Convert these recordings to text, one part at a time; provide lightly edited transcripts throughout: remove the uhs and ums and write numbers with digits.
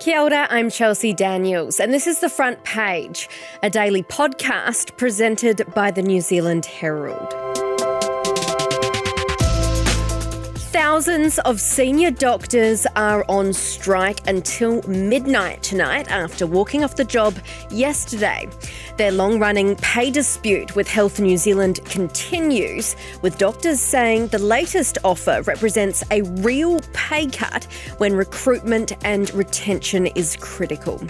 Kia ora, I'm Chelsea Daniels, and this is The Front Page, a daily podcast presented by the New Zealand Herald. Thousands of senior doctors are on strike until midnight tonight after walking off the job yesterday. Their long-running pay dispute with Heath New Zealand continues, with doctors saying the latest offer represents a real pay cut when recruitment and retention is critical.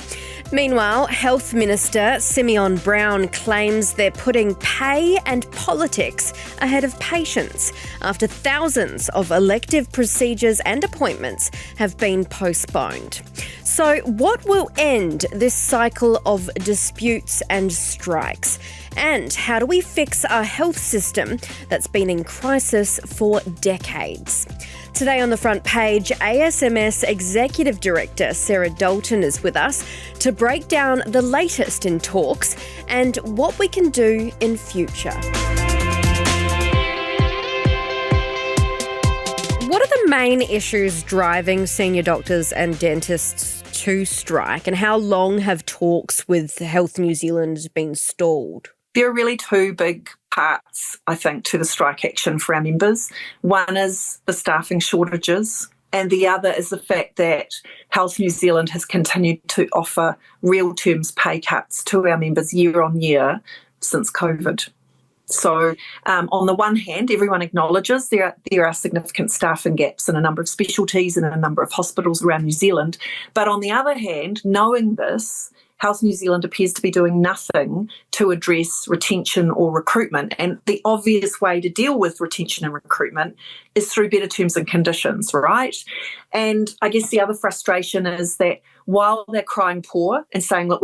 Meanwhile, Health Minister Simeon Brown claims they're putting pay and politics ahead of patients after thousands of elective procedures and appointments have been postponed. So what will end this cycle of disputes and strikes? And how do we fix our health system that's been in crisis for decades? Today on The Front Page, ASMS Executive Director Sarah Dalton is with us to break down the latest in talks and what we can do in future. What are the main issues driving senior doctors and dentists to strike, and how long have talks with Health New Zealand been stalled? There are really two big parts, I think, to the strike action for our members. One is the staffing shortages, and the other is the fact that Health New Zealand has continued to offer real terms pay cuts to our members year on year since COVID. So on the one hand, everyone acknowledges there are significant staffing gaps in a number of specialties and in a number of hospitals around New Zealand. But on the other hand, knowing this, Health New Zealand appears to be doing nothing to address retention or recruitment. And the obvious way to deal with retention and recruitment is through better terms and conditions, right? And I guess the other frustration is that while they're crying poor and saying, look,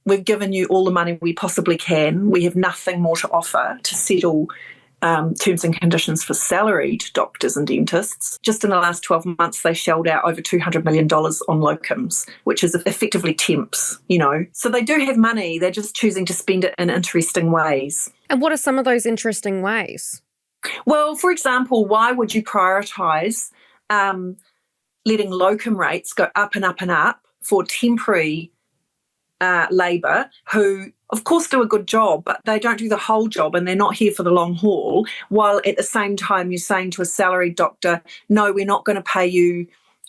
we've given you all the money we possibly can, we have nothing more to offer to settle terms and conditions for salaried doctors and dentists. Just in the last 12 months, they shelled out over $200 million on locums, which is effectively temps, So they do have money, they're just choosing to spend it in interesting ways. And what are some of those interesting ways? Well, for example, why would you prioritise letting locum rates go up and up and up for temporary labour who, of course, do a good job, but they don't do the whole job and they're not here for the long haul, while at the same time you're saying to a salaried doctor, no, we're not going to pay you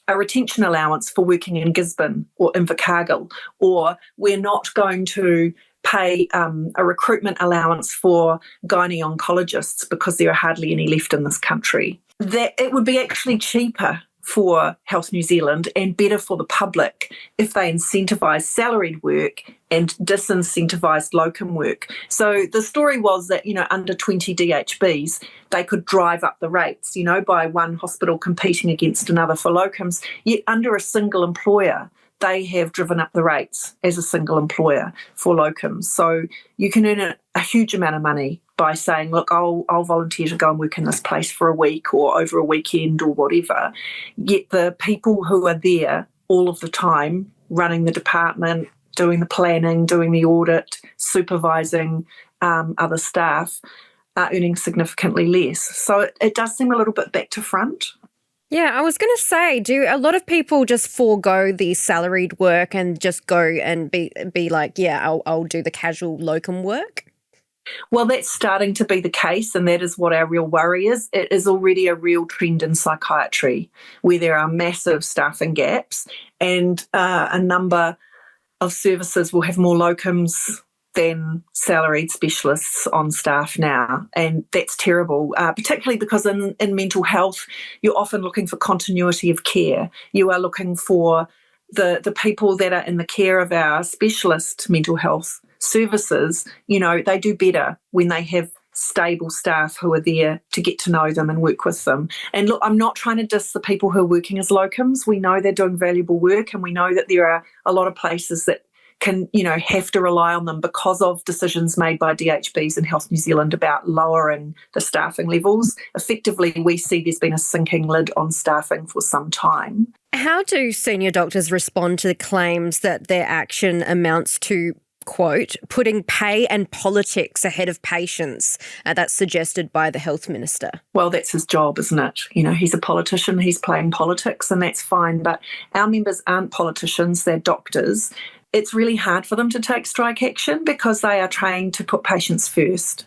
a retention allowance for working in Gisborne or Invercargill, or we're not going to pay a recruitment allowance for gynae oncologists because there are hardly any left in this country. That it would be actually cheaper for Health New Zealand and better for the public if they incentivise salaried work and disincentivised locum work. So the story was that, under 20 DHBs, they could drive up the rates, by one hospital competing against another for locums. Yet under a single employer, they have driven up the rates as a single employer for locums. So you can earn a huge amount of money by saying, look, I'll volunteer to go and work in this place for a week or over a weekend or whatever. Yet the people who are there all of the time, running the department, doing the planning, doing the audit, supervising other staff, are earning significantly less. So it does seem a little bit back to front. Yeah, I was going to say, do a lot of people just forego the salaried work and just go and be like, yeah, I'll do the casual locum work? Well, that's starting to be the case, and that is what our real worry is. It is already a real trend in psychiatry where there are massive staffing gaps, and a number of services will have more locums than salaried specialists on staff now, and that's terrible, particularly because in mental health, you're often looking for continuity of care. You are looking for the people that are in the care of our specialist mental health services, they do better when they have stable staff who are there to get to know them and work with them. And look, I'm not trying to diss the people who are working as locums. We know they're doing valuable work, and we know that there are a lot of places that can, have to rely on them because of decisions made by DHBs and Health New Zealand about lowering the staffing levels. Effectively, we see there's been a sinking lid on staffing for some time. How do senior doctors respond to the claims that their action amounts to quote, putting pay and politics ahead of patients. That's suggested by the health minister. Well, that's his job, isn't it? He's a politician, he's playing politics, and that's fine. But our members aren't politicians, they're doctors. It's really hard for them to take strike action because they are trained to put patients first.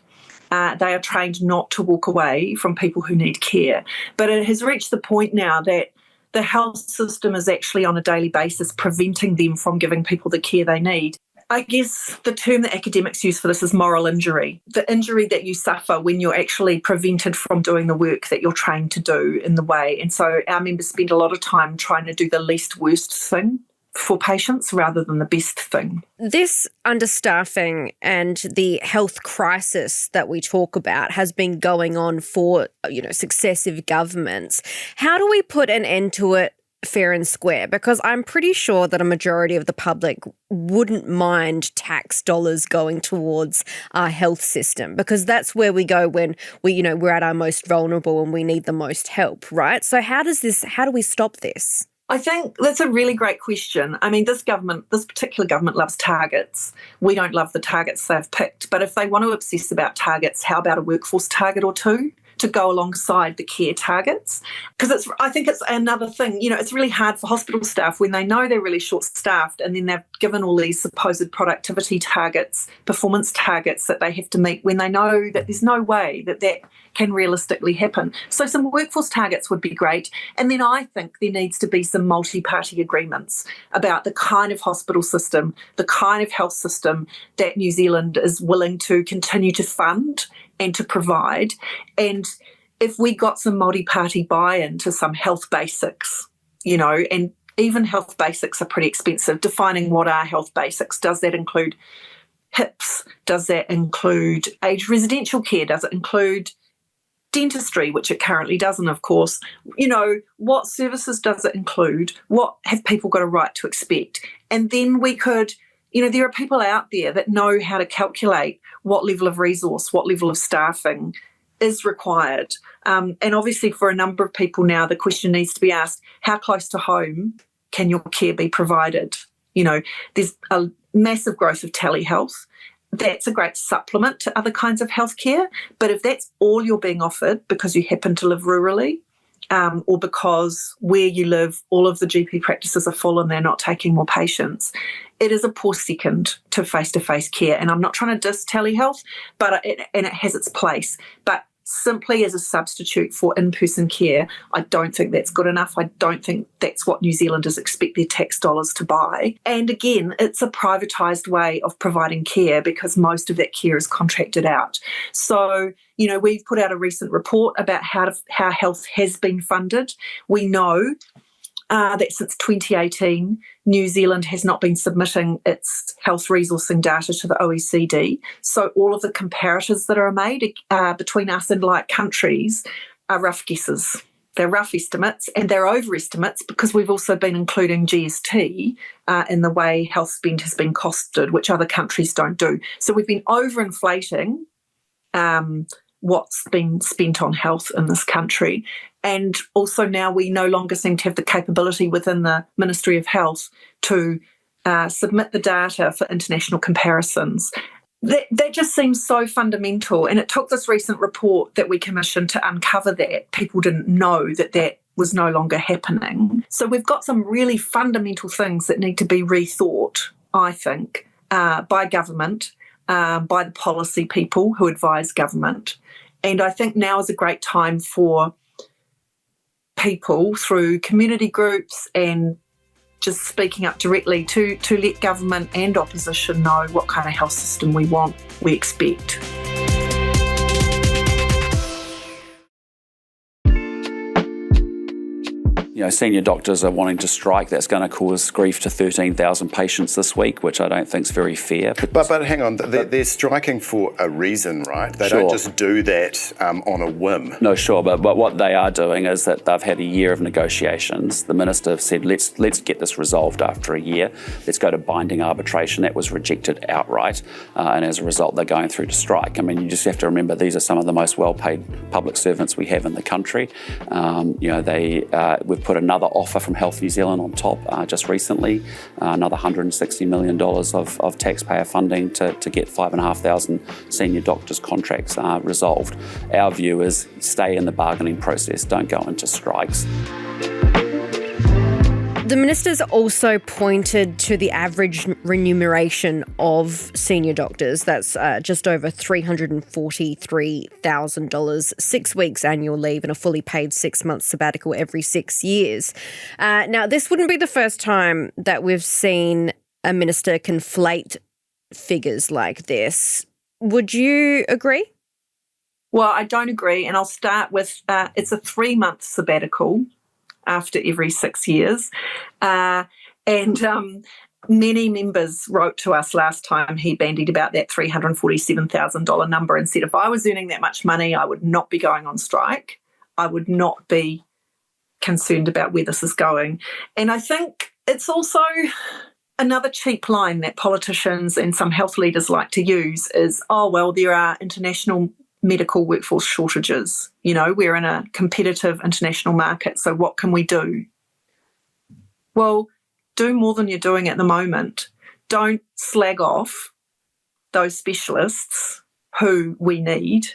They are trained not to walk away from people who need care. But it has reached the point now that the health system is actually on a daily basis preventing them from giving people the care they need. I guess the term that academics use for this is moral injury, the injury that you suffer when you're actually prevented from doing the work that you're trained to do in the way. And so our members spend a lot of time trying to do the least worst thing for patients rather than the best thing. This understaffing and the health crisis that we talk about has been going on for, successive governments. How do we put an end to it fair and square? Because I'm pretty sure that a majority of the public wouldn't mind tax dollars going towards our health system, because that's where we go when we're at our most vulnerable and we need the most help, right? So how do we stop this? I think that's a really great question. I mean, this particular government loves targets. We don't love the targets they've picked. But if they want to obsess about targets, how about a workforce target or two to go alongside the care targets? Because I think it's another thing. It's really hard for hospital staff when they know they're really short-staffed and then they've given all these supposed productivity targets, performance targets that they have to meet when they know that there's no way that can realistically happen. So some workforce targets would be great. And then I think there needs to be some multi-party agreements about the kind of hospital system, the kind of health system that New Zealand is willing to continue to fund and to provide. And if we got some multi-party buy-in to some health basics, and even health basics are pretty expensive, defining what are health basics. Does that include HIPs? Does that include aged residential care? Does it include dentistry, which it currently doesn't, of course? What services does it include? What have people got a right to expect? And then we could, there are people out there that know how to calculate what level of resource, what level of staffing is required. And obviously for a number of people now, the question needs to be asked, how close to home can your care be provided? There's a massive growth of telehealth. That's a great supplement to other kinds of healthcare. But if that's all you're being offered because you happen to live rurally, or because where you live, all of the GP practices are full and they're not taking more patients, it is a poor second to face-to-face care. And I'm not trying to diss telehealth, but it has its place. But simply as a substitute for in-person care, I don't think that's good enough. I don't think that's what New Zealanders expect their tax dollars to buy. And again, it's a privatised way of providing care because most of that care is contracted out. So, we've put out a recent report about how health has been funded. We know that since 2018, New Zealand has not been submitting its health resourcing data to the OECD. So all of the comparators that are made between us and like countries are rough guesses. They're rough estimates and they're overestimates because we've also been including GST in the way health spend has been costed, which other countries don't do. So we've been overinflating what's been spent on health in this country. And also now we no longer seem to have the capability within the Ministry of Health to submit the data for international comparisons. That just seems so fundamental. And it took this recent report that we commissioned to uncover that. People didn't know that was no longer happening. So we've got some really fundamental things that need to be rethought, I think, by government, by the policy people who advise government. And I think now is a great time for people through community groups and just speaking up directly to let government and opposition know what kind of health system we want, we expect. Senior doctors are wanting to strike. That's going to cause grief to 13,000 patients this week, which I don't think is very fair. But hang on, they're striking for a reason, right? They Sure. don't just do that on a whim. No, sure, but what they are doing is that they've had a year of negotiations. The minister said, let's get this resolved after a year. Let's go to binding arbitration. That was rejected outright, and as a result, they're going through to strike. I mean, you just have to remember these are some of the most well-paid public servants we have in the country. We've put another offer from Health New Zealand on top just recently, another $160 million of taxpayer funding to get 5,500 senior doctors' contracts resolved. Our view is stay in the bargaining process, don't go into strikes. The ministers also pointed to the average remuneration of senior doctors. That's just over $343,000, 6 weeks annual leave and a fully paid 6 months sabbatical every 6 years. Now, this wouldn't be the first time that we've seen a minister conflate figures like this. Would you agree? Well, I don't agree, and I'll start with it's a 3-month sabbatical after every 6 years. Many members wrote to us last time he bandied about that $347,000 number and said, if I was earning that much money, I would not be going on strike. I would not be concerned about where this is going. And I think it's also another cheap line that politicians and some health leaders like to use is, oh, well, there are international medical workforce shortages. You know, we're in a competitive international market, so what can we do? Well, do more than you're doing at the moment. Don't slag off those specialists who we need.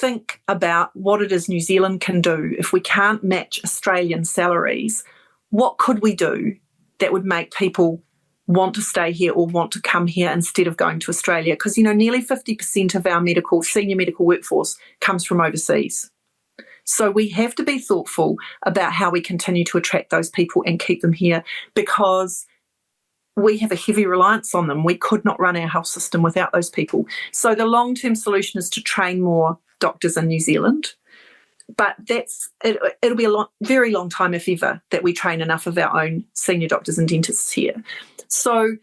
Think about what it is New Zealand can do. If we can't match Australian salaries, what could we do that would make people want to stay here or want to come here instead of going to Australia? Because, you know, nearly 50% of our senior medical workforce comes from overseas. So we have to be thoughtful about how we continue to attract those people and keep them here, because we have a heavy reliance on them. We could not run our health system without those people. So the long-term solution is to train more doctors in New Zealand. But it'll be a very long time, if ever, that we train enough of our own senior doctors and dentists here. So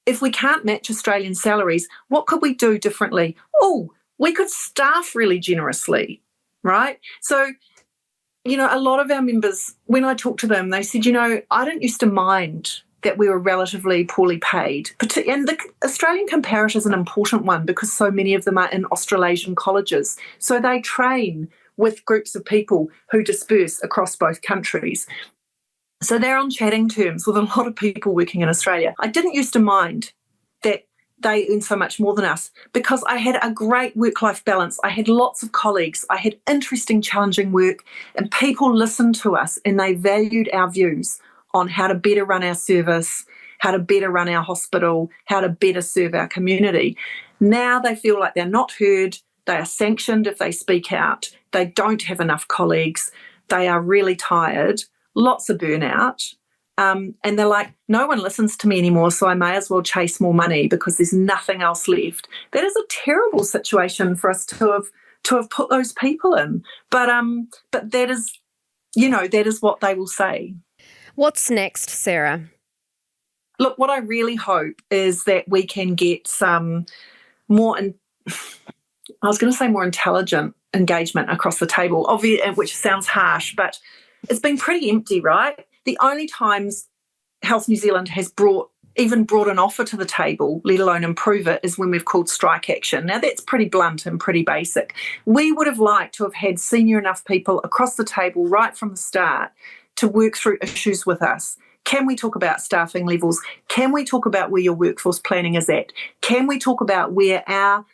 if we can't match Australian salaries, what could we do differently? Oh, we could staff really generously, right? So, you know, a lot of our members, when I talk to them, they said, you know, I don't used to mind that we were relatively poorly paid. And the Australian comparator is an important one because so many of them are in Australasian colleges. So they train with groups of people who disperse across both countries. So they're on chatting terms with a lot of people working in Australia. I didn't used to mind that they earn so much more than us because I had a great work-life balance. I had lots of colleagues. I had interesting, challenging work, and people listened to us and they valued our views on how to better run our service, how to better run our hospital, how to better serve our community. Now they feel like they're not heard. They are sanctioned if they speak out. They don't have enough colleagues. They are really tired. Lots of burnout, and they're like, no one listens to me anymore, so I may as well chase more money because there's nothing else left. That is a terrible situation for us to have put those people in. But that is, you know, that is what they will say. What's next, Sarah? Look, what I really hope is that we can get some more, I was going to say more intelligent engagement across the table, which sounds harsh, but it's been pretty empty, right? The only times Health New Zealand has brought an offer to the table, let alone improve it, is when we've called strike action. Now, that's pretty blunt and pretty basic. We would have liked to have had senior enough people across the table right from the start to work through issues with us. Can we talk about staffing levels? Can we talk about where your workforce planning is at? Can we talk about where our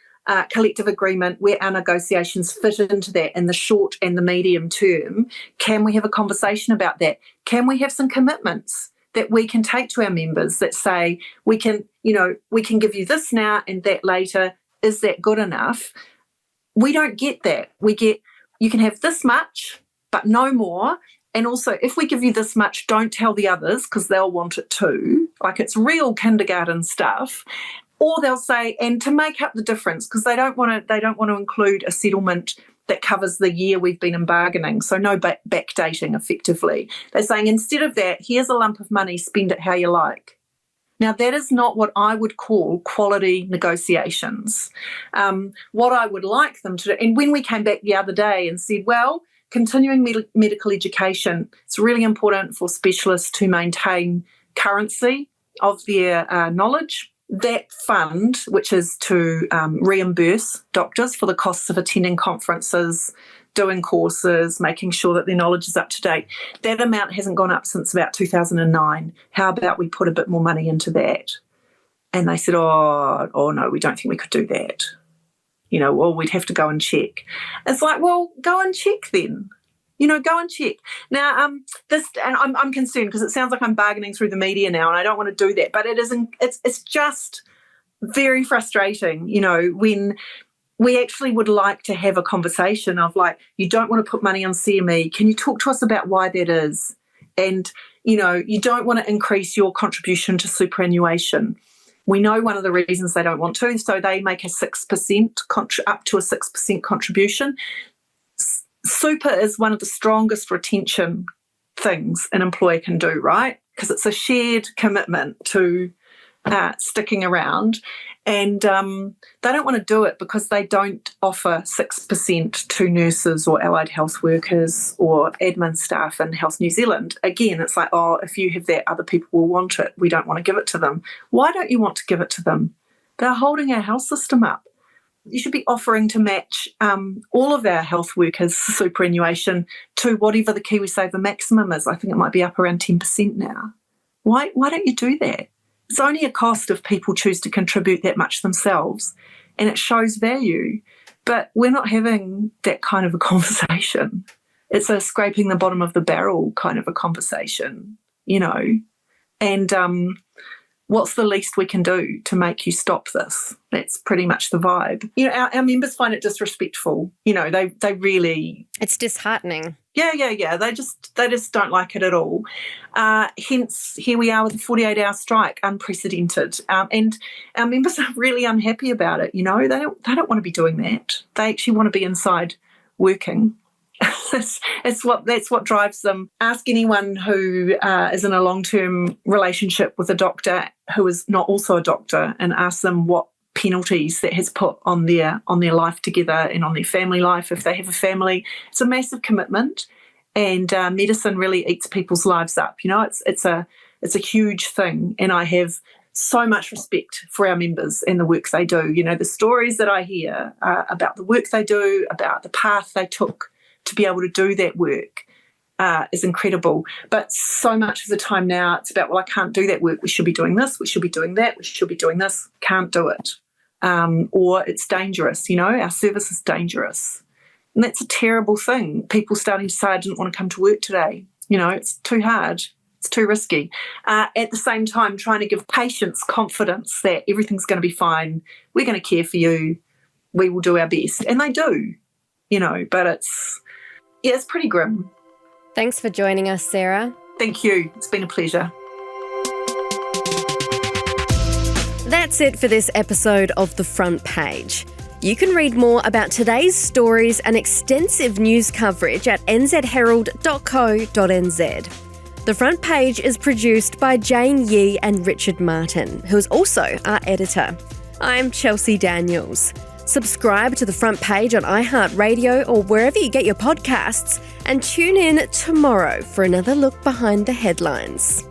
collective agreement, where our negotiations fit into that in the short and the medium term? Can we have a conversation about that? Can we have some commitments that we can take to our members that say we can give you this now and that later? Is that good enough? We don't get that. You can have this much, but no more. And also, if we give you this much, don't tell the others because they'll want it too. Like, it's real kindergarten stuff. Or they'll say, and to make up the difference, because they don't want to include a settlement that covers the year we've been in bargaining, so no backdating effectively. They're saying, instead of that, here's a lump of money, spend it how you like. Now, that is not what I would call quality negotiations. What I would like them to do, and when we came back the other day and said, well, continuing medical education, it's really important for specialists to maintain currency of their knowledge. That fund, which is to reimburse doctors for the costs of attending conferences, doing courses, making sure that their knowledge is up to date. That amount hasn't gone up since about 2009. How about we put a bit more money into that? And they said, oh no, we don't think we could do that. Well, we'd have to go and check. It's like, well, go and check then. Go and check. Now, and I'm concerned because it sounds like I'm bargaining through the media now, and I don't want to do that. But it's just very frustrating, when we actually would like to have a conversation of like, you don't want to put money on CME. Can you talk to us about why that is? And, you don't want to increase your contribution to superannuation. We know one of the reasons they don't want to, so they make a 6%, up to a 6% contribution. Super is one of the strongest retention things an employer can do, right? Because it's a shared commitment to sticking around. And they don't want to do it because they don't offer 6% to nurses or allied health workers or admin staff in Health New Zealand. Again, it's like, oh, if you have that, other people will want it. We don't want to give it to them. Why don't you want to give it to them? They're holding our health system up. You should be offering to match all of our health workers' superannuation to whatever the KiwiSaver maximum is. I think it might be up around 10% now. Why don't you do that? It's only a cost if people choose to contribute that much themselves, and it shows value. But we're not having that kind of a conversation. It's a scraping the bottom of the barrel kind of a conversation, And what's the least we can do to make you stop this? That's pretty much the vibe. Our members find it disrespectful. They really... It's disheartening. Yeah. They just don't like it at all. Hence, here we are with a 48-hour strike, unprecedented. And our members are really unhappy about it. They don't want to be doing that. They actually want to be inside working. That's what drives them. Ask anyone who is in a long-term relationship with a doctor who is not also a doctor, and ask them what penalties that has put on their life together and on their family life if they have a family. It's a massive commitment, and medicine really eats people's lives up. It's a huge thing, and I have so much respect for our members and the work they do. The stories that I hear about the work they do, about the path they took to be able to do that work is incredible. But so much of the time now it's about, well, I can't do that work. We should be doing this. We should be doing that. We should be doing this. Can't do it. Or it's dangerous. Our service is dangerous. And that's a terrible thing. People starting to say, I didn't want to come to work today. It's too hard. It's too risky. At the same time, trying to give patients confidence that everything's going to be fine. We're going to care for you. We will do our best. And they do, but it's pretty grim. Thanks for joining us, Sarah. Thank you. It's been a pleasure. That's it for this episode of The Front Page. You can read more about today's stories and extensive news coverage at nzherald.co.nz. The Front Page is produced by Jane Yee and Richard Martin, who is also our editor. I'm Chelsea Daniels. Subscribe to The Front Page on iHeartRadio or wherever you get your podcasts, and tune in tomorrow for another look behind the headlines.